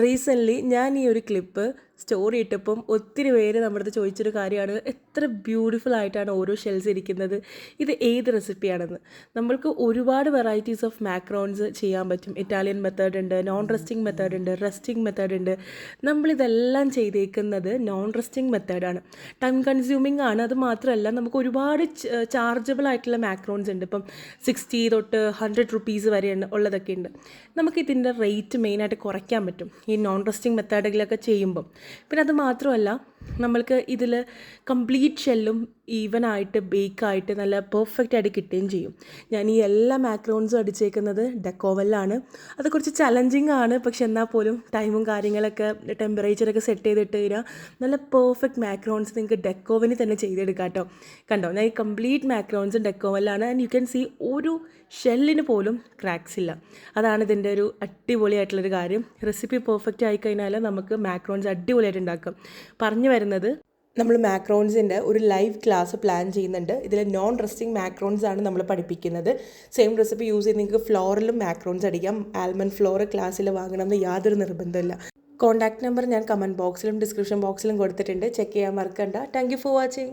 Recently ഞാൻ ഈ ഒരു ക്ലിപ്പ് സ്റ്റോറി ഇട്ടപ്പം ഒത്തിരി പേര് നമ്മുടെ അടുത്ത് ചോദിച്ചൊരു കാര്യമാണ്, എത്ര ബ്യൂട്ടിഫുൾ ആയിട്ടാണ് ഓരോ ഷെൽസ് ഇരിക്കുന്നത്, ഇത് ഏത് റെസിപ്പിയാണെന്ന്. നമ്മൾക്ക് ഒരുപാട് വെറൈറ്റീസ് ഓഫ് മാക്രോൺസ് ചെയ്യാൻ പറ്റും. ഇറ്റാലിയൻ മെത്തേഡ് ഉണ്ട്, നോൺ റെസ്റ്റിംഗ് മെത്തേഡ് ഉണ്ട്, റെസ്റ്റിംഗ് മെത്തേഡ് ഉണ്ട്. നമ്മളിതെല്ലാം ചെയ്തേക്കുന്നത് നോൺ റെസ്റ്റിംഗ് മെത്തേഡാണ്. ടൈം കൺസ്യൂമിംഗ് ആണ്. അത് മാത്രമല്ല, നമുക്ക് ഒരുപാട് ചാർജബിൾ ആയിട്ടുള്ള മാക്രോൺസ് ഉണ്ട്. ഇപ്പം 60 തൊട്ട് 100 റുപ്പീസ് വരെ ഉള്ളതൊക്കെ ഉണ്ട്. നമുക്കിതിൻ്റെ റേറ്റ് മെയിനായിട്ട് കുറയ്ക്കാൻ പറ്റും ഈ നോൺ റെസ്റ്റിംഗ് മെത്തേഡുകളൊക്കെ ചെയ്യുമ്പം. പിന്നെ അത് മാത്രമല്ല, നമ്മൾക്ക് ഇതിൽ കംപ്ലീറ്റ് ഷെല്ലും ഈവനായിട്ട് ബേക്കായിട്ട് നല്ല പെർഫെക്റ്റ് ആയിട്ട് കിട്ടുകയും ചെയ്യും. ഞാൻ ഈ എല്ലാ മാക്രോൺസും അടിച്ചേക്കുന്നത് ഡെക്കോവലിലാണ്. അത് കുറച്ച് ചലഞ്ചിങ് ആണ്, പക്ഷെ എന്നാൽ പോലും ടൈമും കാര്യങ്ങളൊക്കെ ടെമ്പറേച്ചറൊക്കെ സെറ്റ് ചെയ്തിട്ട് കഴിഞ്ഞാൽ നല്ല പെർഫെക്റ്റ് മാക്രോൺസ് നിങ്ങൾക്ക് ഡെക്കോവനിൽ തന്നെ ചെയ്തെടുക്കാം കേട്ടോ. കണ്ടോ, ഞാൻ ഈ കംപ്ലീറ്റ് മാക്രോൺസും ഡെക്കോവലാണ്. ആൻഡ് യു ക്യാൻ സീ ഒരു ഷെല്ലിന് പോലും ക്രാക്സ് ഇല്ല. അതാണ് ഇതിൻ്റെ ഒരു അടിപൊളിയായിട്ടുള്ളൊരു കാര്യം. റെസിപ്പി പെർഫെക്റ്റ് ആയിക്കഴിഞ്ഞാൽ നമുക്ക് മാക്രോൺസ് അടിപൊളിയായിട്ട് ഉണ്ടാക്കാം. പറഞ്ഞു വരുന്നത്, നമ്മൾ മാക്രോൺസിൻ്റെ ഒരു ലൈവ് ക്ലാസ് പ്ലാൻ ചെയ്യുന്നുണ്ട്. ഇതിൽ നോൺ റെസ്റ്റിംഗ് മാക്രോൺസ് ആണ് നമ്മൾ പഠിപ്പിക്കുന്നത്. സെയിം റെസിപ്പി യൂസ് ചെയ്ത് നിങ്ങൾക്ക് ഫ്ലോറിലും മാക്രോൺസ് അടിക്കാം. ആൽമണ്ട് ഫ്ലോർ ക്ലാസ്സിൽ വാങ്ങണമെന്ന് യാതൊരു നിർബന്ധമില്ല. കോൺടാക്ട് നമ്പർ ഞാൻ കമൻറ്റ് ബോക്സിലും ഡിസ്ക്രിപ്ഷൻ ബോക്സിലും കൊടുത്തിട്ടുണ്ട്. ചെക്ക് ചെയ്യാൻ മറക്കണ്ട. Thank you for watching.